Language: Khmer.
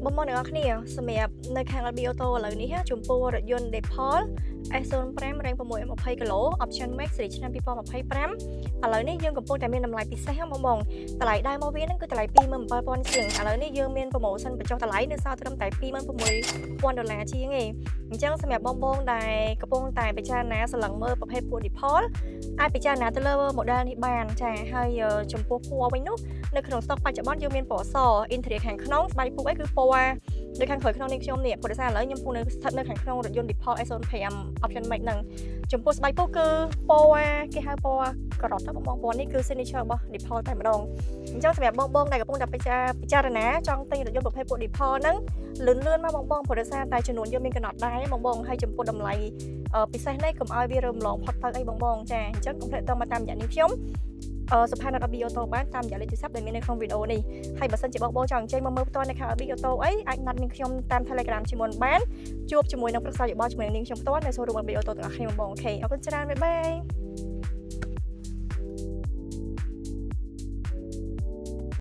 បងប្អូនទាំងអស់គ្នាសម្រាប់នៅខាង LB Auto ឥឡូវនេះចំពោះរថយន្ត Depol S05 Range 620 គីឡូ Option Max សេរីឆ្នាំ2025ឥឡូវនេះយើងកំពុងតែមានតម្លៃពិសេសបងបងតម្លៃដើមមកវាហ្នឹងគឺតម្លៃ $27,000 ជាងឥឡូវនេះយើងមាន promotion បញ្ចុះតម្លៃនៅសល់ត្រឹមតែ$26,000 ជាងឯងអញ្ចឹងសម្រាប់បងបងដែលកំពុងតែពិចារណាស្រឡឹងមើលប្រភេទពួក Depol អាចពិចារណាទៅលើ model នេះបានចាហើយចំពោះពណ៌វិញនោះនៅក្នុង stock បច្ចុប្បន្នយើងមានពណ៌ស interior ខាងក្នុងស្បែកពុកអីគឺពណ៌ដូចខាងក្រោយក្នុងនេះខ្ញុំនេះព្រោះដោយសារឥឡូវខ្ញុំនៅស្ថិតនៅខាងក្នុងរថយន្ត Depol S05 Option Max ហ្នឹងចំពោះស្បែកពុកគឺពណ៌គេហៅពណ៌ការ៉ុតទៅបងពណ៌នេះគឺ signature របស់ Depol តែម្ដងអញ្ចឹងសម្រាប់បងបងដែលកំពុងតែពិចារណាចង់ទិញរថយន្តប្រភេទពួក Depol ហ្នឹងលឿនមកបងព្រោះដោយសារតែចំនួនយើងមានកំណត់ដែរបងហើយចំពោះតម្លៃពិសេសនេះកុំឲ្យវារើមឡងផុតទៅអីបងចាអញ្ចឹងកុំភ្លេចតមកតាមរយៈនេះខ្ញុំសុផានLB Auto បានតាមរយៈលេខទូរស័ព្ទដែលមាននៅក្នុងវីដេអូនេះហើយបើសិនជាបងចង់អញ្ជើញមកមើលផ្ទាល់នៅខាង LB Auto អីអាចណាត់នាងខ្ញុំតាម Telegram ជាមួយបានជួបជាមួយនឹងប្រឹក្សាយោបល់ជាមួយនឹងនាងខ្ញុំផ្ទាល់នៅ showroom LB Auto ទាំងអស់គ្នាបងអូខេអរគុណច្រើនបាយបាយ